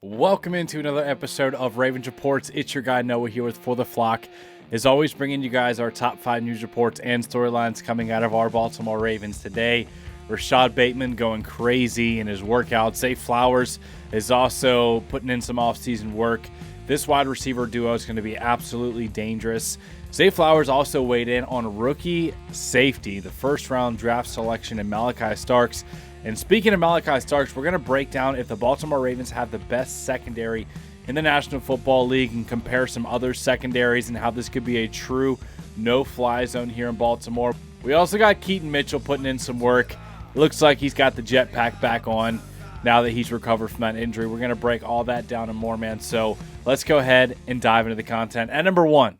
Welcome into another episode of Ravens Reports. It's your guy Noah here with For the Flock. As always, bringing you guys our top 5 news reports and storylines coming out of our Baltimore Ravens today. Rashod Bateman going crazy in his workouts. Zay FLowers is also putting in some offseason work. This wide receiver duo is going to be absolutely dangerous. Zay FLowers also weighed in on rookie safety, the first-round draft selection in Malachi Starks. And speaking of Malachi Starks, we're going to break down if the Baltimore Ravens have the best secondary in the National Football League and compare some other secondaries and how this could be a true no-fly zone here in Baltimore. We also got Keaton Mitchell putting in some work. It looks like he's got the jetpack back on now that he's recovered from that injury. We're going to break all that down and more, man. So let's go ahead and dive into the content. At number 1,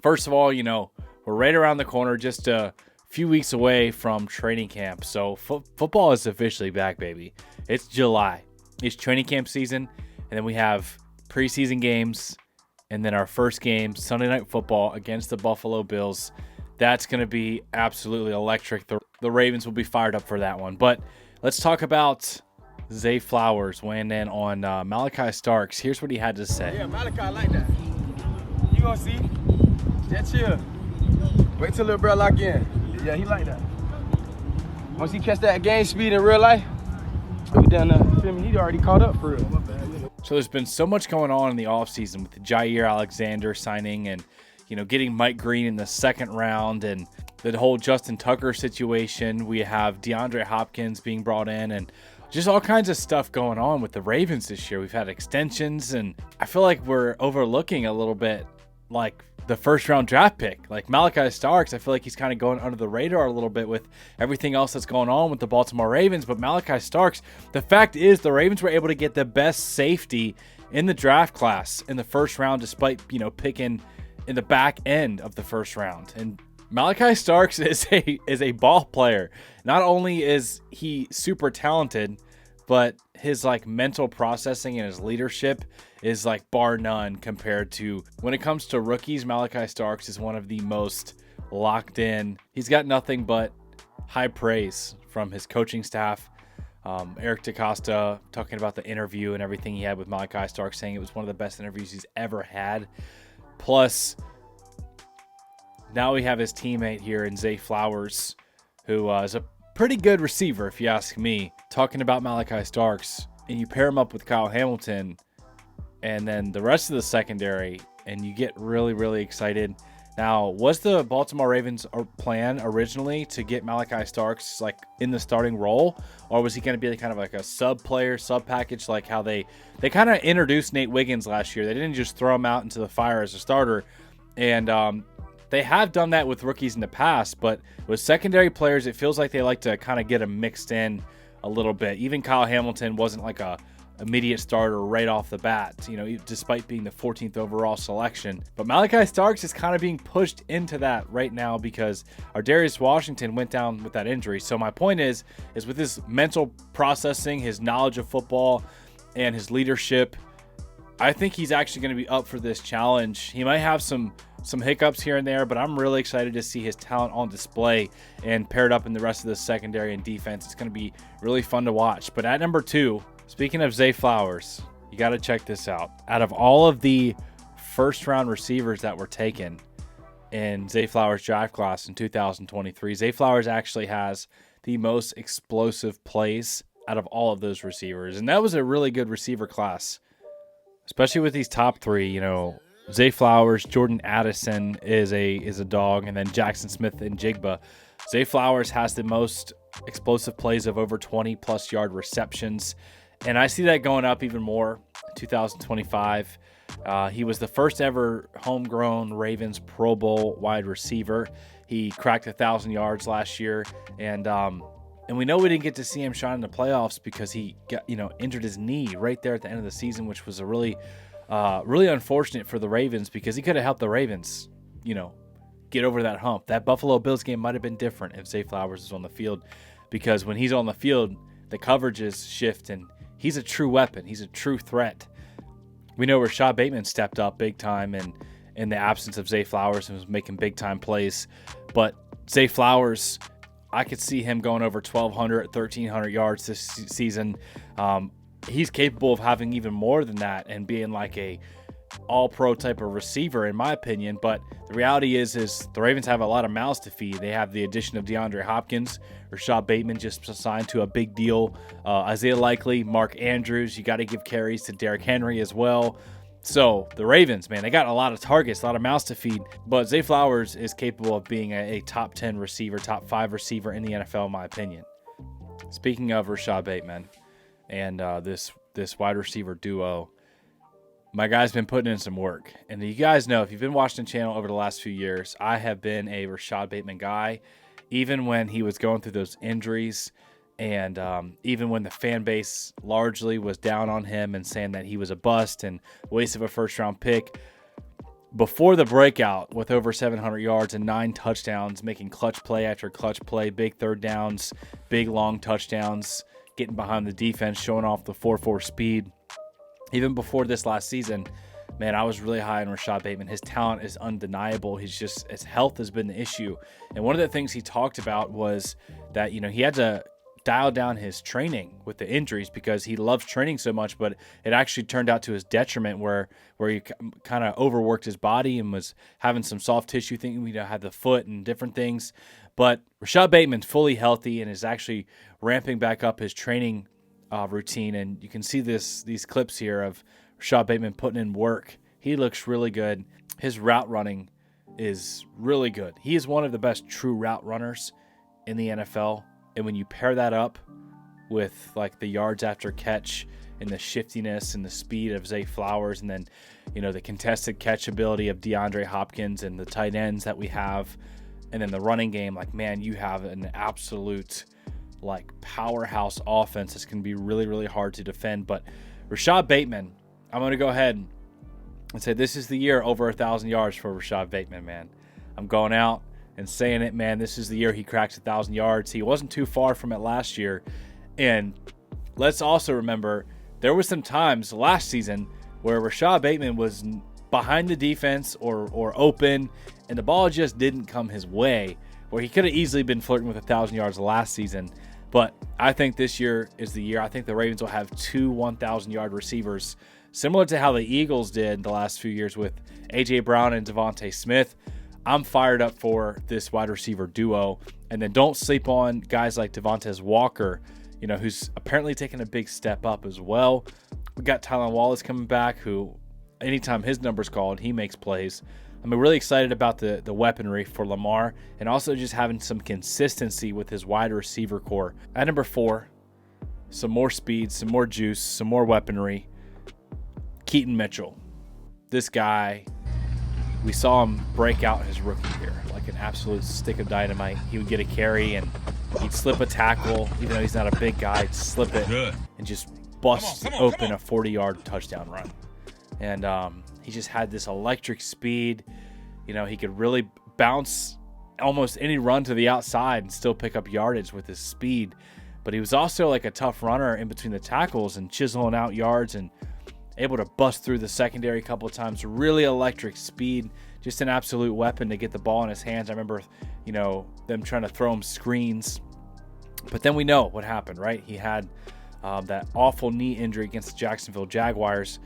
first of all, we're right around the corner, just a few weeks away from training camp. So football is officially back, baby. It's July. It's training camp season, and then we have preseason games, and then our first game, Sunday Night Football against the Buffalo Bills. That's going to be absolutely electric. The Ravens will be fired up for that one. But let's talk about Zay FLowers weighing in on Malachi Starks. Here's what he had to say. Yeah, Malachi, I like that. You gonna see? Just chill. Wait till little bro lock in. Yeah, he like that. Once he catch that game speed in real life, we done, feel me? He already caught up for real. So there's been so much going on in the offseason with the Jair Alexander signing and, getting Mike Green in the second round and the whole Justin Tucker situation. We have DeAndre Hopkins being brought in and just all kinds of stuff going on with the Ravens this year. We've had extensions, and I feel like we're overlooking a little bit like the first round draft pick. Like Malachi Starks, I feel like he's kind of going under the radar a little bit with everything else that's going on with the Baltimore Ravens. But Malachi Starks, the fact is the Ravens were able to get the best safety in the draft class in the first round, despite, picking in the back end of the first round. And Malachi Starks is a ball player. Not only is he super talented, but his mental processing and his leadership is bar none compared to when it comes to rookies. Malachi Starks is one of the most locked in. He's got nothing but high praise from his coaching staff. Eric DaCosta talking about the interview and everything he had with Malachi Starks, saying it was one of the best interviews he's ever had. Plus, now we have his teammate here in Zay FLowers, who is a pretty good receiver, if you ask me, talking about Malachi Starks, and you pair him up with Kyle Hamilton and then the rest of the secondary, and you get really, really excited. Now, was the Baltimore Ravens plan originally to get Malachi Starks in the starting role, or was he going to be kind of like a sub package, like how they kind of introduced Nate Wiggins last year? They didn't just throw him out into the fire as a starter, and they have done that with rookies in the past, but with secondary players, it feels like they like to kind of get them mixed in a little bit. Even Kyle Hamilton wasn't like a immediate starter right off the bat, despite being the 14th overall selection. But Malachi Starks is kind of being pushed into that right now because Darius Washington went down with that injury. So my point is with his mental processing, his knowledge of football, and his leadership, I think he's actually going to be up for this challenge. He might have some hiccups here and there, but I'm really excited to see his talent on display and paired up in the rest of the secondary and defense. It's going to be really fun to watch. But at number 2, speaking of Zay FLowers, you got to check this out. Out of all of the first-round receivers that were taken in Zay FLowers' draft class in 2023, Zay FLowers actually has the most explosive plays out of all of those receivers. And that was a really good receiver class, especially with these top 3, Zay FLowers, Jordan Addison is a dog, and then Jackson Smith and Jigba. Zay FLowers has the most explosive plays of over 20-plus yard receptions, and I see that going up even more in 2025. He was the first ever homegrown Ravens Pro Bowl wide receiver. He cracked 1,000 yards last year, and we know we didn't get to see him shine in the playoffs because he got injured his knee right there at the end of the season, which was a really unfortunate for the Ravens because he could have helped the Ravens, get over that hump. That Buffalo Bills game might have been different if Zay FLowers is on the field, because when he's on the field, the coverages shift, and he's a true weapon. He's a true threat. We know Rashod Bateman stepped up big time in the absence of Zay FLowers and was making big-time plays. But Zay FLowers, I could see him going over 1,200, 1,300 yards this season. he's capable of having even more than that and being like a all-pro type of receiver, in my opinion. But the reality is the Ravens have a lot of mouths to feed. They have the addition of DeAndre Hopkins, Rashod Bateman just signed to a big deal, Isaiah Likely, Mark Andrews. You got to give carries to Derrick Henry as well. So the Ravens, man, they got a lot of targets, a lot of mouths to feed. But Zay FLowers is capable of being a top 10 receiver, top 5 receiver in the NFL, in my opinion. Speaking of Rashod Bateman and this wide receiver duo, my guy's been putting in some work. And you guys know, if you've been watching the channel over the last few years, I have been a Rashod Bateman guy, even when he was going through those injuries. And even when the fan base largely was down on him and saying that he was a bust and waste of a first-round pick, before the breakout with over 700 yards and 9 touchdowns, making clutch play after clutch play, big third downs, big long touchdowns, getting behind the defense, showing off the 4.4 speed. Even before this last season, man, I was really high on Rashod Bateman. His talent is undeniable. His health has been the issue. And one of the things he talked about was that, he had to dial down his training with the injuries because he loves training so much, but it actually turned out to his detriment where he kind of overworked his body and was having some soft tissue thing, had the foot and different things. But Rashod Bateman's fully healthy and is actually ramping back up his training routine, and you can see these clips here of Rashod Bateman putting in work. He looks really good. His route running is really good. He is one of the best true route runners in the NFL, and when you pair that up with like the yards after catch and the shiftiness and the speed of Zay FLowers, and then the contested catch ability of DeAndre Hopkins and the tight ends that we have, and then the running game, like, man, you have an absolute powerhouse offense that's going to be really, really hard to defend. But Rashod Bateman, I'm going to go ahead and say this is the year over 1,000 yards for Rashod Bateman, man. I'm going out and saying it, man. This is the year he cracks 1,000 yards. He wasn't too far from it last year. And let's also remember there were some times last season where Rashod Bateman was behind the defense or open, and the ball just didn't come his way, where he could have easily been flirting with 1,000 yards last season. But I think this year is the year. I think the Ravens will have 2 1,000-yard receivers, similar to how the Eagles did the last few years with A.J. Brown and Devontae Smith. I'm fired up for this wide receiver duo. And then don't sleep on guys like Devontae Walker, who's apparently taking a big step up as well. We got Tylan Wallace coming back, who anytime his number's called, he makes plays. I'm really excited about the weaponry for Lamar, and also just having some consistency with his wide receiver core. At number 4, some more speed, some more juice, some more weaponry. Keaton Mitchell. This guy, we saw him break out his rookie year like an absolute stick of dynamite. He would get a carry and he'd slip a tackle, even though he's not a big guy, he'd slip it and just bust open a 40-yard touchdown run. And he just had this electric speed. He could really bounce almost any run to the outside and still pick up yardage with his speed. But he was also like a tough runner in between the tackles and chiseling out yards and able to bust through the secondary a couple of times. Really electric speed, just an absolute weapon to get the ball in his hands. I remember, them trying to throw him screens. But then we know what happened, right? He had that awful knee injury against the Jacksonville Jaguars.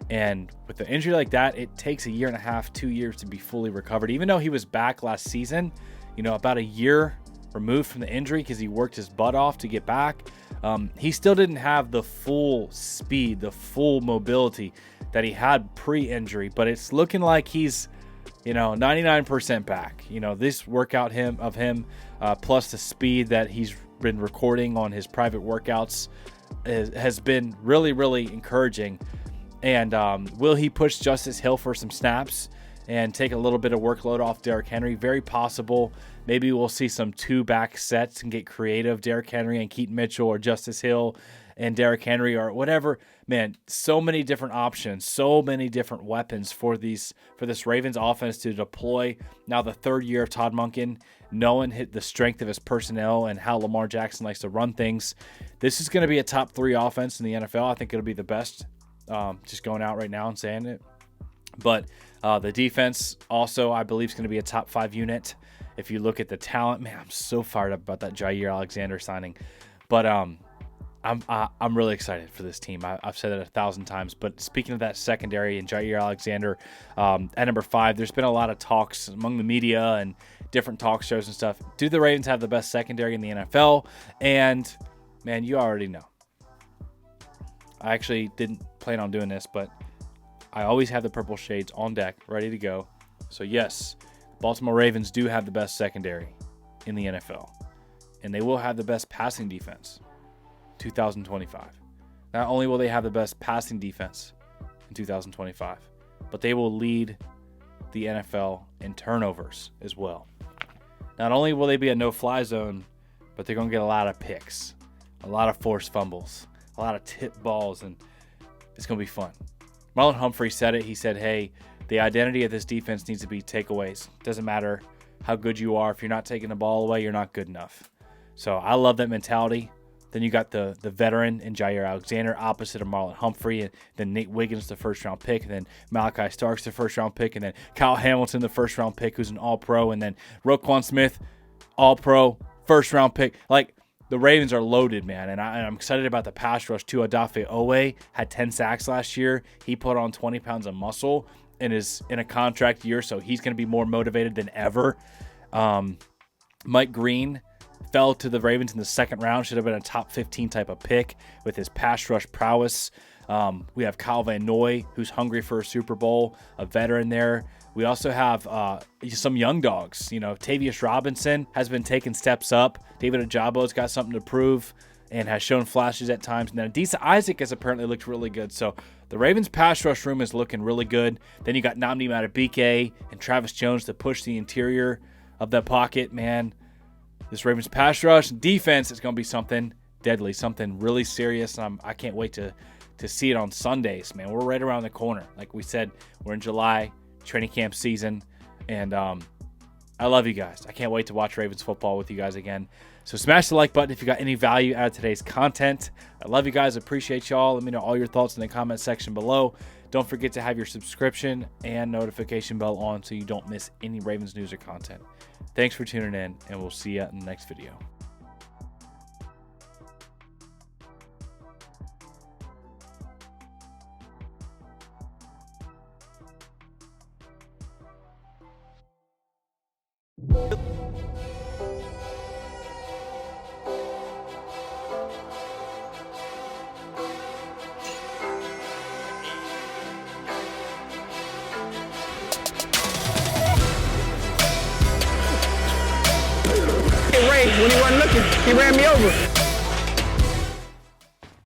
And with the injury like that, it takes 1.5 years, 2 years to be fully recovered. Even though he was back last season, about a year removed from the injury because he worked his butt off to get back, he still didn't have the full speed, the full mobility that he had pre-injury. But it's looking like he's, 99% back. This workout of him plus the speed that he's been recording on his private workouts has been really, really encouraging. And will he push Justice Hill for some snaps and take a little bit of workload off Derrick Henry? Very possible. Maybe we'll see some 2-back sets and get creative. Derrick Henry and Keaton Mitchell, or Justice Hill and Derrick Henry, or whatever. Man, so many different options, so many different weapons for this Ravens offense to deploy. Now the third year of Todd Monken, knowing the strength of his personnel and how Lamar Jackson likes to run things. This is going to be a top 3 offense in the NFL. I think it'll be the best. Just going out right now and saying it. But the defense also, I believe, is going to be a top 5 unit. If you look at the talent, man, I'm so fired up about that Jair Alexander signing. But I'm really excited for this team. I've said it 1,000 times. But speaking of that secondary and Jair Alexander at number 5, there's been a lot of talks among the media and different talk shows and stuff. Do the Ravens have the best secondary in the NFL? And man, you already know. I actually didn't plan on doing this, but I always have the purple shades on deck, ready to go. So yes, Baltimore Ravens do have the best secondary in the NFL, and they will have the best passing defense. 2025. Not only will they have the best passing defense in 2025, but they will lead the NFL in turnovers as well. Not only will they be a no-fly zone, but they're going to get a lot of picks, a lot of forced fumbles, a lot of tip balls, and it's going to be fun. Marlon Humphrey said it. He said, hey, the identity of this defense needs to be takeaways. Doesn't matter how good you are. If you're not taking the ball away, you're not good enough. So I love that mentality. Then you got the veteran in Jair Alexander opposite of Marlon Humphrey, and then Nate Wiggins, the first-round pick, and then Malachi Starks, the first-round pick, and then Kyle Hamilton, the first-round pick, who's an all-pro, and then Roquan Smith, all-pro, first-round pick. Like, the Ravens are loaded, man, and I'm excited about the pass rush, too. Odafe Owe had 10 sacks last year. He put on 20 pounds of muscle and is in a contract year, so he's going to be more motivated than ever. Mike Green fell to the Ravens in the second round. Should have been a top 15 type of pick with his pass rush prowess. We have Kyle Van Noy, who's hungry for a Super Bowl, a veteran there. We also have some young dogs. You know, Tavius Robinson has been taking steps up. David Ajabo's got something to prove and has shown flashes at times. And then Adisa Isaac has apparently looked really good. So the Ravens pass rush room is looking really good. Then you got Nnamdi Madubuike and Travis Jones to push the interior of the pocket. Man, this Ravens pass rush defense is going to be something deadly, something really serious. And I can't wait to see it on Sundays, man. We're right around the corner. Like we said, we're in July, training camp season. And I love you guys. I can't wait to watch Ravens football with you guys again. So smash the like button if you got any value out of today's content. I love you guys. Appreciate y'all. Let me know all your thoughts in the comment section below. Don't forget to have your subscription and notification bell on so you don't miss any Ravens news or content. Thanks for tuning in, and we'll see you in the next video. Ray, when he wasn't looking, he ran me over.